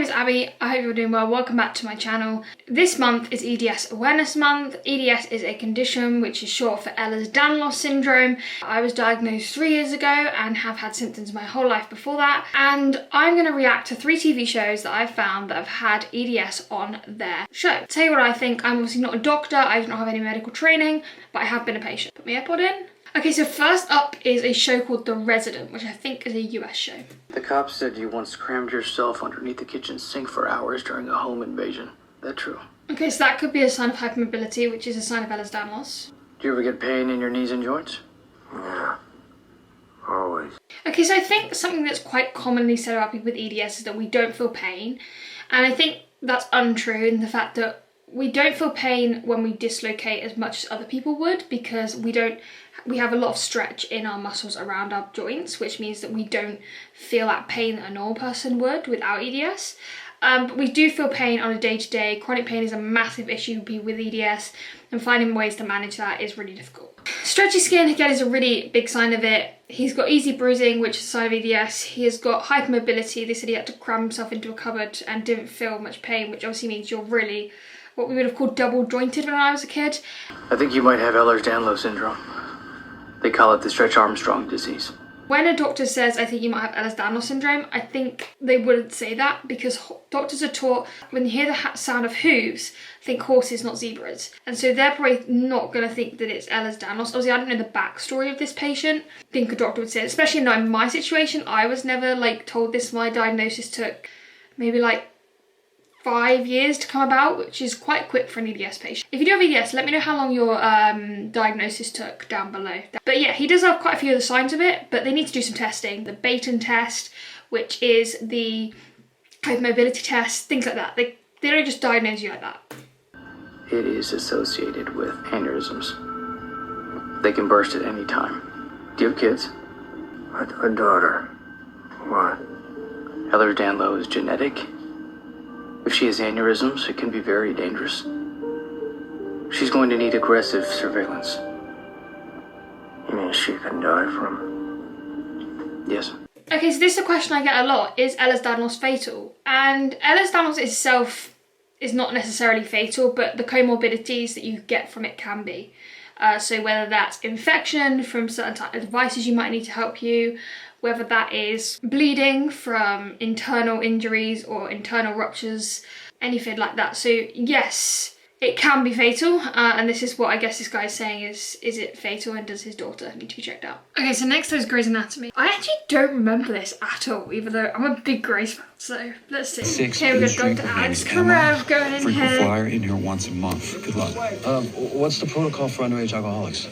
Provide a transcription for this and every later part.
name is Abby, I hope you're doing well. Welcome back to my channel. This month is EDS Awareness Month. EDS is a condition which is short for Ehlers-Danlos Syndrome. I was diagnosed 3 years ago and have had symptoms my whole life before that. And I'm going to react to 3 TV shows that I've found that have had EDS on their show. Tell you what I think. I'm obviously not a doctor, I do not have any medical training, but I have been a patient. Put my AirPod in. Okay, so first up is a show called The Resident, which I think is a US show. The cops said you once crammed yourself underneath the kitchen sink for hours during a home invasion. That true? Okay, so that could be a sign of hypermobility, which is a sign of Ehlers-Danlos. Do you ever get pain in your knees and joints? Yeah, always. Okay, so I think something that's quite commonly said about people with EDS is that we don't feel pain. And I think that's untrue in the fact that we don't feel pain when we dislocate as much as other people would, because we have a lot of stretch in our muscles around our joints, which means that we don't feel that pain that a normal person would without EDS. But we do feel pain on a day-to-day. Chronic pain is a massive issue for people with EDS, and finding ways to manage that is really difficult. Stretchy skin, again, is a really big sign of it. He's got easy bruising, which is a sign of EDS. He has got hypermobility. They said he had to cram himself into a cupboard and didn't feel much pain, which obviously means you're really what we would have called double jointed when I was a kid. I think you might have Ehlers-Danlos Syndrome. They call it the Stretch Armstrong disease. When a doctor says, I think you might have Ehlers-Danlos Syndrome, I think they wouldn't say that, because doctors are taught, when you hear the sound of hooves, think horses, not zebras. And so they're probably not going to think that it's Ehlers-Danlos. Obviously, I don't know the backstory of this patient. I think a doctor would say it, especially in my situation. I was never told this. My diagnosis took maybe 5 years to come about, which is quite quick for an EDS patient. If you do have EDS, let me know how long your diagnosis took down below. But yeah, he does have quite a few of the signs of it, but they need to do some testing. The Baton test, which is the hypermobility test, things like that. They don't just diagnose you like that. It is associated with aneurysms. They can burst at any time. Do you have kids? A daughter. What? Ehlers-Danlos is genetic. If she has aneurysms, it can be very dangerous. She's going to need aggressive surveillance. You mean she can die from? Yes. Okay, so this is a question I get a lot. Is Ehlers-Danlos fatal? And Ehlers-Danlos itself is not necessarily fatal, but the comorbidities that you get from it can be. So whether that's infection from certain types of devices you might need to help you, whether that is bleeding from internal injuries or internal ruptures, anything like that. So yes, it can be fatal, and this is what I guess this guy is saying is it fatal, and does his daughter need to be checked out? Okay, so next is Grey's Anatomy. I actually don't remember this at all, even though I'm a big Grey's fan, so let's see. Okay, we've got Dr. Alex Karev going in frequent here. flyer in here once a month. Good luck. What's the protocol for underage alcoholics?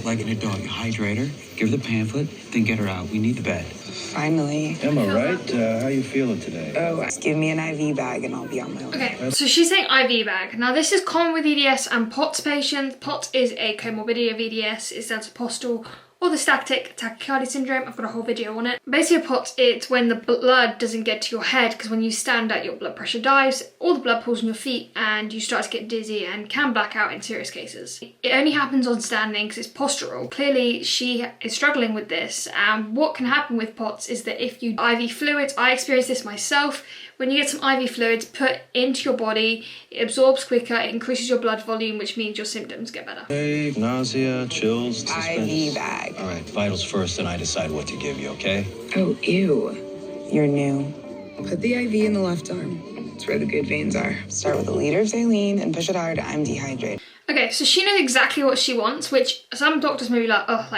Like an adult, you hydrate her, give her the pamphlet, then get her out. We need the bed. Finally. Emma, right? How you feeling today? Oh, give me an IV bag and I'll be on my own. Okay, so she's saying IV bag. Now this is common with EDS and POTS patients. POTS is a comorbidity of EDS. It stands for postal orthostatic tachycardia syndrome. I've got a whole video on it. Basically, POTS, it's when the blood doesn't get to your head, because when you stand up, your blood pressure dives, all the blood pools in your feet, and you start to get dizzy and can black out in serious cases. It only happens on standing because it's postural. Clearly, she is struggling with this, and what can happen with POTS is that if you IV fluids, I experienced this myself, when you get some IV fluids put into your body, it absorbs quicker, it increases your blood volume, which means your symptoms get better. Hey, nausea, chills, suspense. IV bag. All right, vitals first, and I decide what to give you, okay? Oh, ew. You're new. Put the IV in the left arm. It's where the good veins are. Start with a liter of saline and push it hard. I'm dehydrated. Okay, so she knows exactly what she wants, which some doctors may be like, oh,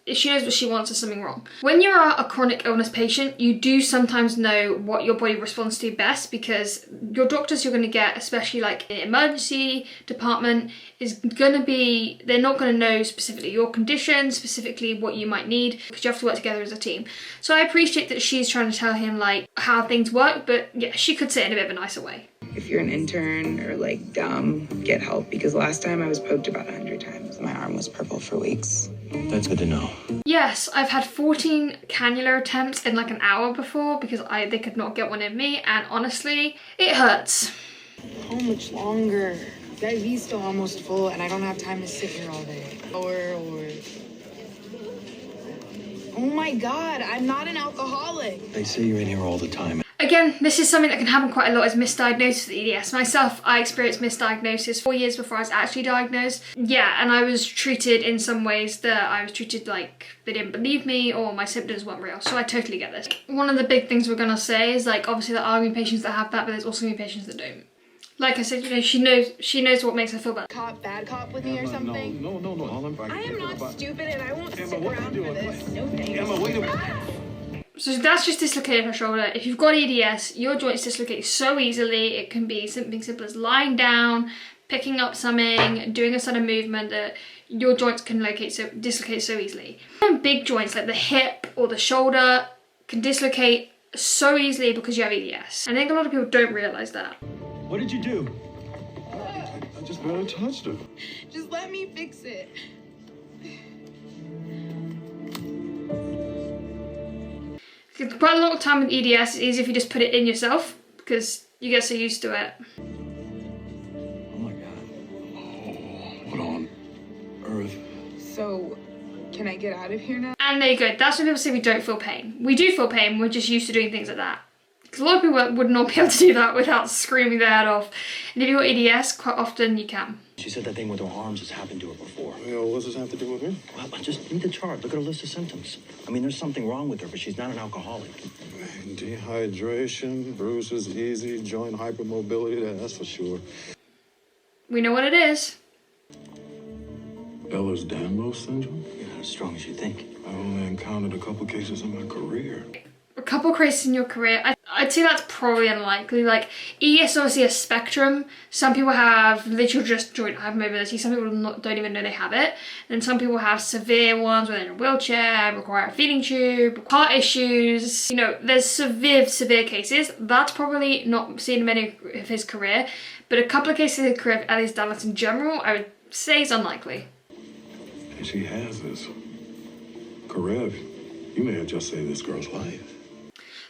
if she knows what she wants, there's something wrong. When you're a chronic illness patient, you do sometimes know what your body responds to best, because your doctors you're going to get, especially in emergency department, is going to be, they're not going to know specifically your condition, specifically what you might need, because you have to work together as a team. So I appreciate that she's trying to tell him how things work, but yeah, she could say it in a bit of a nicer way. If you're an intern or dumb, get help, because last time I was poked about 100 times. My arm was purple for weeks. That's good to know. Yes, I've had 14 cannula attempts in an hour before, because they could not get one in me, and honestly, it hurts. How much longer? The IV's still almost full, and I don't have time to sit here all day. Or... Oh my God, I'm not an alcoholic. They say you're in here all the time. Again, this is something that can happen quite a lot, is misdiagnosis with EDS. Myself, I experienced misdiagnosis 4 years before I was actually diagnosed. Yeah, and I was treated in some ways that I was treated like they didn't believe me or my symptoms weren't real. So I totally get this. One of the big things we're gonna say is, like, obviously there are going to be patients that have that, but there's also going to be patients that don't. Like I said, you know, she knows what makes her feel better. Bad cop with me or something? No. I am not stupid and I won't stick around for this. No thanks. Emma, wait a minute. So that's just dislocated her shoulder. If you've got EDS, your joints dislocate so easily. It can be something simple as lying down, picking up something, doing a sudden movement that your joints can dislocate so easily. And big joints like the hip or the shoulder can dislocate so easily because you have EDS. I think a lot of people don't realise that. What did you do? I just barely touched her. Just let me fix it. Quite a lot of time with EDS, it's easy if you just put it in yourself because you get so used to it. Oh my God. Oh, what on earth? So, can I get out of here now? And there you go. That's when people say we don't feel pain. We do feel pain, we're just used to doing things like that. Because a lot of people would not be able to do that without screaming their head off. And if you've got EDS, quite often you can. She said that thing with her arms has happened to her before. You know, what does this have to do with me? Well, just read the chart. Look at her list of symptoms. I mean, there's something wrong with her, but she's not an alcoholic. Dehydration, bruises, easy, joint hypermobility, that's for sure. We know what it is. Ehlers-Danlos Syndrome? You're not as strong as you think. I only encountered a couple cases in my career. A couple of cases in your career, I'd say that's probably unlikely. Like, EDS is obviously a spectrum. Some people have literally just joint hypermobility. Some people don't even know they have it. And some people have severe ones where they're in a wheelchair, require a feeding tube, heart issues. You know, there's severe cases. That's probably not seen in many of his career. But a couple of cases in his career of Ehlers-Danlos in general, I would say is unlikely. And she has this. Karev, you may have just saved this girl's life.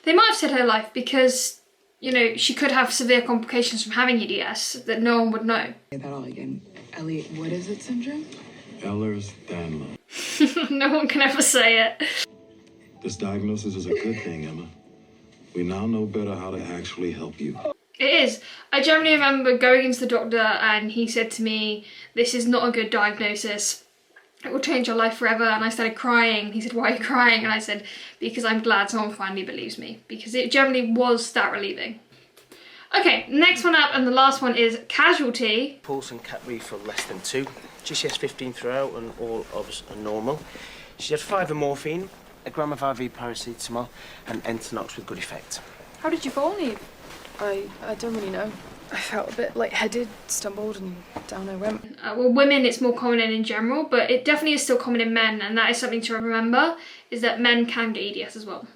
They might have saved her life because, you know, she could have severe complications from having EDS that no one would know. Say that all again. Elliot, what is it syndrome? Ehlers-Danlos. No one can ever say it. This diagnosis is a good thing, Emma. We now know better how to actually help you. It is. I generally remember going into the doctor and he said to me, this is not a good diagnosis. It will change your life forever. And I started crying. He said, why are you crying? And I said, because I'm glad someone finally believes me. Because it generally was that relieving. Okay, next one up and the last one is Casualty. Pulse and cat refill less than 2. GCS 15 throughout and all others are normal. She had 5 of morphine, a gram of IV paracetamol and Entonox with good effect. How did you fall, Neve? I don't really know. I felt a bit lightheaded, stumbled, and down I went. Well, women it's more common in general, but it definitely is still common in men, and that is something to remember, is that men can get EDS as well.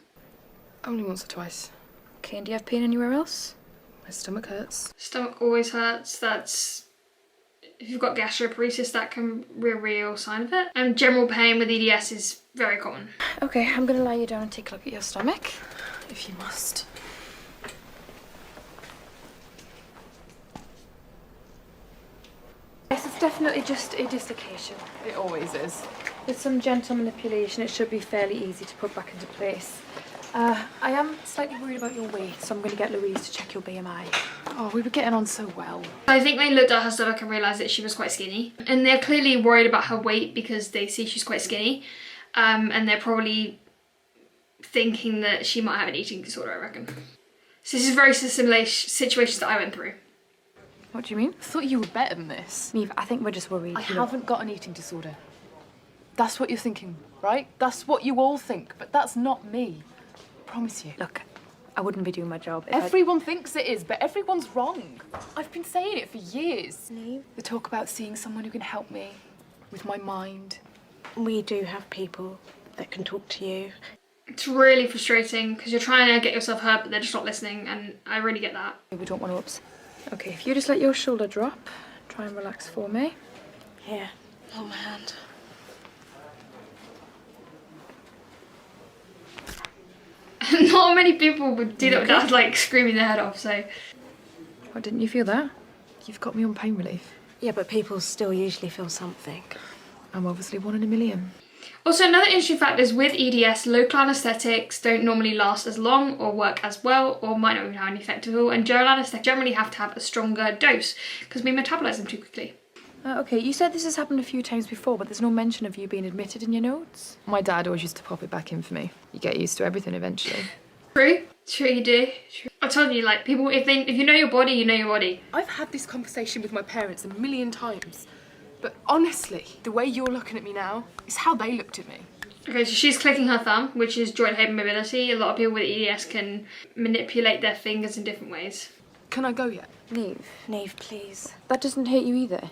Only once or twice. Okay, and do you have pain anywhere else? My stomach hurts. Stomach always hurts. That's... If you've got gastroparesis, that can be a real sign of it. And general pain with EDS is very common. Okay, I'm gonna lie you down and take a look at your stomach, if you must. Yes, it's definitely just a dislocation. It always is. With some gentle manipulation, it should be fairly easy to put back into place. I am slightly worried about your weight, so I'm going to get Louise to check your BMI. Oh, we were getting on so well. I think they looked at her stomach and realised that she was quite skinny. And they're clearly worried about her weight because they see she's quite skinny. And they're probably thinking that she might have an eating disorder, I reckon. So this is very similar situations that I went through. What do you mean? I thought you were better than this. Neve, I think we're just worried. I haven't got an eating disorder. That's what you're thinking, right? That's what you all think, but that's not me. I promise you. Look, I wouldn't be doing my job if Everyone thinks it is, but everyone's wrong. I've been saying it for years. Neve? They talk about seeing someone who can help me with my mind. We do have people that can talk to you. It's really frustrating because you're trying to get yourself hurt, but they're just not listening, and I really get that. We don't want to upset. Okay, if you just let your shoulder drop, try and relax for me. Here, hold my hand. Not many people would do that without like screaming their head off, so. What, didn't you feel that? You've got me on pain relief. Yeah, but people still usually feel something. I'm obviously 1 in a million. Also, another interesting fact is with EDS, local anaesthetics don't normally last as long or work as well, or might not even have any effect at all, and general anaesthetics generally have to have a stronger dose because we metabolize them too quickly. Okay, you said this has happened a few times before, but there's no mention of you being admitted in your notes. My dad always used to pop it back in for me. You get used to everything eventually. True you do. True. I told you, like, people, if you know your body, you know your body. I've had this conversation with my parents a million times, but honestly, the way you're looking at me now is how they looked at me. Okay, so she's clicking her thumb, which is joint hypermobility. A lot of people with EDS can manipulate their fingers in different ways. Can I go yet? Neve, please. That doesn't hurt you either.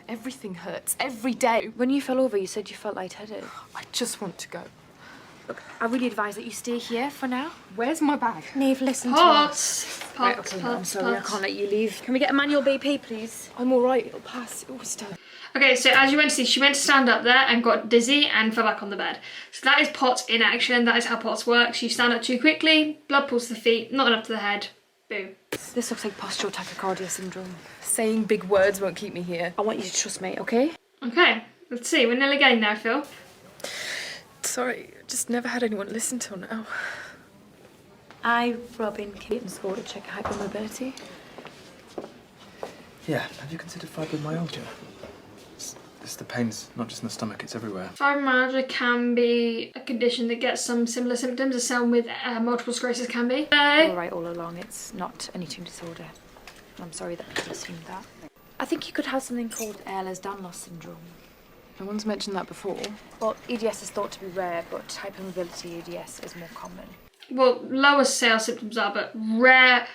Everything hurts, every day. When you fell over, you said you felt lightheaded. I just want to go. Look, I really advise that you stay here for now. Where's my bag? Neve, listen to us. Pots. Right, okay, no, I'm sorry, I can't let you leave. Can we get a manual BP, please? I'm all right, it'll pass. It always does. Okay, so as you went to see, she went to stand up there and got dizzy and fell back on the bed. So that is POTS in action. That is how POTS works. You stand up too quickly, blood pulls to the feet, not enough to the head. Boom. This looks like postural tachycardia syndrome. Saying big words won't keep me here. I want you to trust me, okay? Okay, let's see. We're nearly getting there, Phil. Sorry, just never had anyone listen till now. Robin, Kate and score to check hypermobility. Yeah, have you considered fibromyalgia? It's the pains, not just in the stomach, it's everywhere. Fibromyalgia can be a condition that gets some similar symptoms as some with multiple sclerosis can be. You're right all along, it's not an eating disorder. I'm sorry that people assumed that. I think you could have something called Ehlers-Danlos Syndrome. No one's mentioned that before. Well, EDS is thought to be rare, but hypermobility EDS is more common. Well, lower sales symptoms are, but rare,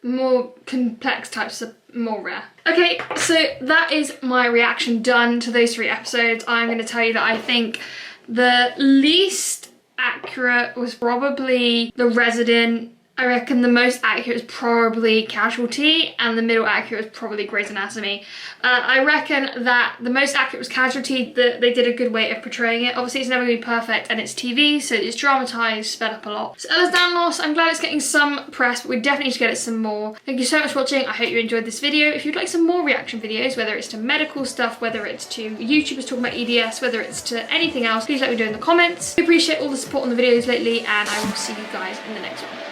more complex types are more rare. Okay, so that is my reaction done to those 3 episodes. I'm going to tell you that I think the least accurate was probably the Resident. I reckon the most accurate is probably Casualty, and the middle accurate is probably Grey's Anatomy. I reckon that the most accurate was Casualty, that they did a good way of portraying it. Obviously it's never going to be perfect, and it's TV, so it's dramatised, sped up a lot. So Ehlers-Danlos, I'm glad it's getting some press, but we definitely need to get it some more. Thank you so much for watching. I hope you enjoyed this video. If you'd like some more reaction videos, whether it's to medical stuff, whether it's to YouTubers talking about EDS, whether it's to anything else, please let me know in the comments. I appreciate all the support on the videos lately, and I will see you guys in the next one.